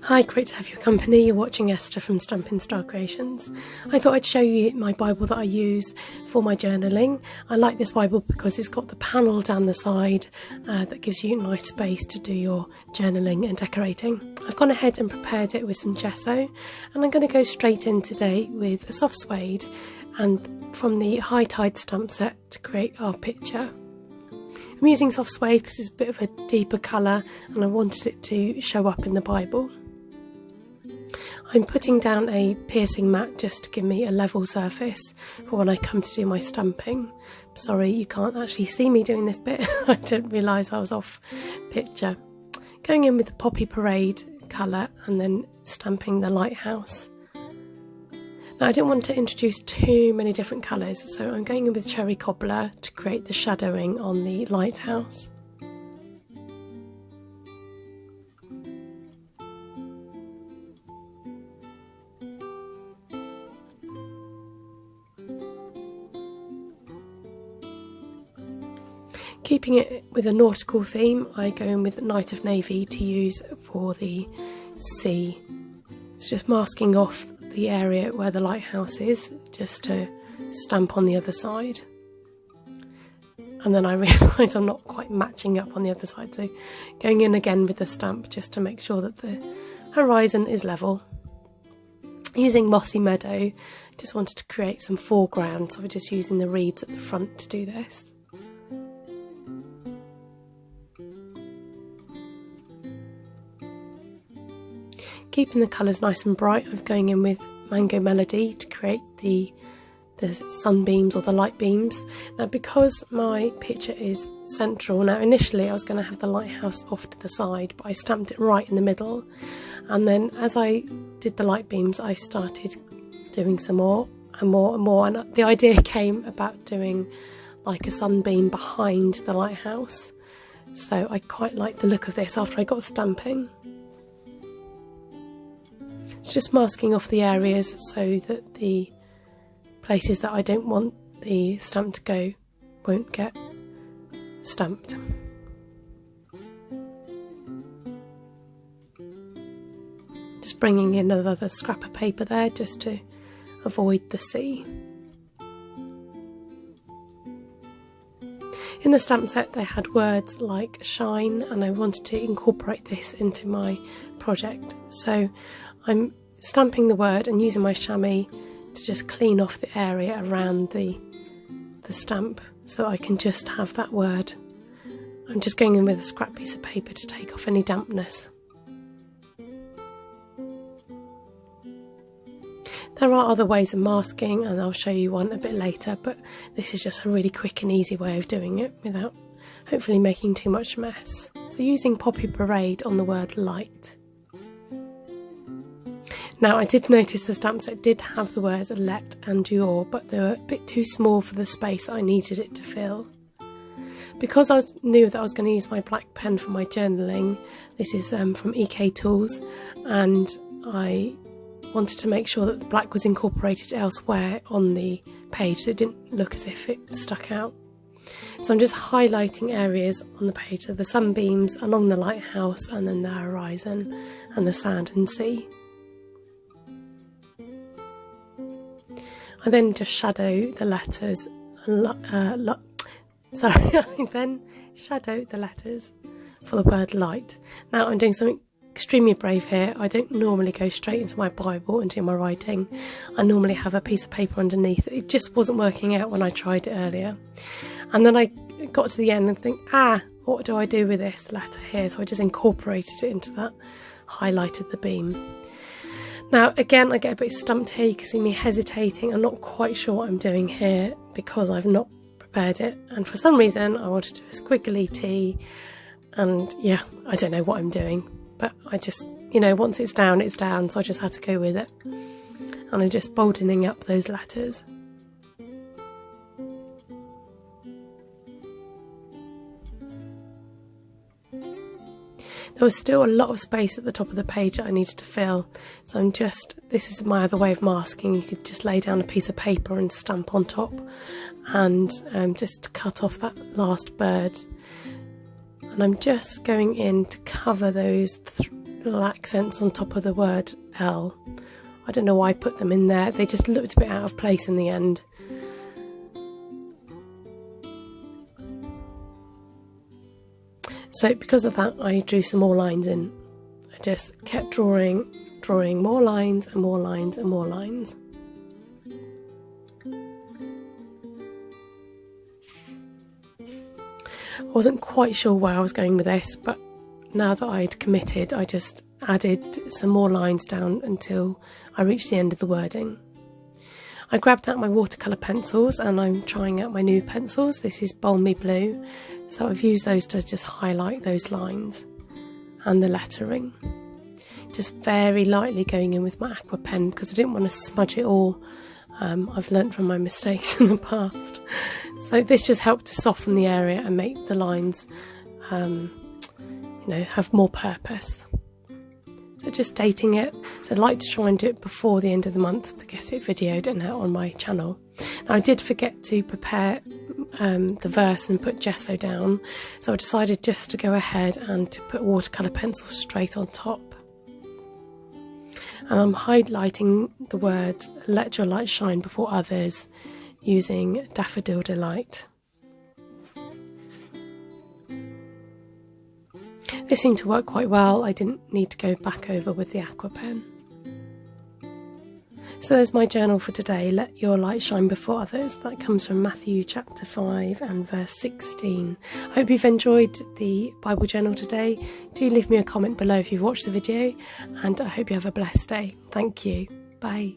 Hi, great to have your company. You're watching Esther from Stampin' Star Creations. I thought I'd show you my Bible that I use for my journaling. I like this Bible because it's got the panel down the side that gives you nice space to do your journaling and decorating. I've gone ahead and prepared it with some gesso, and I'm going to go straight in today with a soft suede and from the High Tide stamp set to create our picture. I'm using soft suede because it's a bit of a deeper colour and I wanted it to show up in the Bible. I'm putting down a piercing mat just to give me a level surface for when I come to do my stamping. Sorry, you can't actually see me doing this bit. I didn't realise I was off picture. Going in with the Poppy Parade colour and then stamping the lighthouse. Now I didn't want to introduce too many different colours, so I'm going in with Cherry Cobbler to create the shadowing on the lighthouse. Keeping it with a nautical theme, I go in with Night of Navy to use for the sea. It's just masking off the area where the lighthouse is, just to stamp on the other side. And then I realise I'm not quite matching up on the other side, so going in again with the stamp just to make sure that the horizon is level. Using Mossy Meadow, just wanted to create some foreground, so we're just using the reeds at the front to do this. Keeping the colours nice and bright, I'm going in with Mango Melody to create the sunbeams or the light beams. Now because my picture is central, now initially I was going to have the lighthouse off to the side, but I stamped it right in the middle, and then as I did the light beams I started doing some more and more and more, and the idea came about doing like a sunbeam behind the lighthouse. So I quite like the look of this after I got stamping. Just masking off the areas so that the places that I don't want the stamp to go won't get stamped. Just bringing in another scrap of paper there just to avoid the sea. In the stamp set they had words like shine, and I wanted to incorporate this into my project. So I'm stamping the word and using my chamois to just clean off the area around the stamp so I can just have that word. I'm just going in with a scrap piece of paper to take off any dampness. There are other ways of masking and I'll show you one a bit later, but this is just a really quick and easy way of doing it without hopefully making too much mess. So using Poppy Parade on the word light. Now I did notice the stamp set did have the words let and your, but they were a bit too small for the space that I needed it to fill. Because I knew that I was going to use my black pen for my journaling, this is from EK Tools, and I wanted to make sure that the black was incorporated elsewhere on the page so it didn't look as if it stuck out. So I'm just highlighting areas on the page, so the sunbeams along the lighthouse and then the horizon and the sand and sea. I then just shadow the letters, I then shadow the letters for the word light. Now I'm doing something extremely brave here. I don't normally go straight into my Bible and do my writing. I normally have a piece of paper underneath. It just wasn't working out when I tried it earlier. And then I got to the end and think, what do I do with this letter here? So I just incorporated it into that, highlighted the beam. Now again I get a bit stumped here, you can see me hesitating, I'm not quite sure what I'm doing here because I've not prepared it, and for some reason I wanted to do a squiggly T, and yeah, I don't know what I'm doing, but I just, once it's down, so I just had to go with it, and I'm just boldening up those letters. There was still a lot of space at the top of the page that I needed to fill, so this is my other way of masking. You could just lay down a piece of paper and stamp on top and just cut off that last bird. And I'm just going in to cover those little accents on top of the word L. I don't know why I put them in there, they just looked a bit out of place in the end. So because of that, I drew some more lines in. I just kept drawing more lines and more lines and more lines. I wasn't quite sure where I was going with this, but now that I'd committed, I just added some more lines down until I reached the end of the wording. I grabbed out my watercolour pencils and I'm trying out my new pencils. This is Balmy Blue, so I've used those to just highlight those lines and the lettering. Just very lightly going in with my aqua pen because I didn't want to smudge it all. I've learnt from my mistakes in the past. So this just helped to soften the area and make the lines have more purpose. So just dating it. So I'd like to try and do it before the end of the month to get it videoed and out on my channel. Now I did forget to prepare the verse and put gesso down, so I decided just to go ahead and to put watercolour pencils straight on top. And I'm highlighting the words "Let your light shine before others" using Daffodil Delight. This seemed to work quite well. I didn't need to go back over with the aqua pen. So there's my journal for today, Let Your Light Shine Before Others. That comes from Matthew chapter 5 and verse 16. I hope you've enjoyed the Bible journal today. Do leave me a comment below if you've watched the video, and I hope you have a blessed day. Thank you. Bye.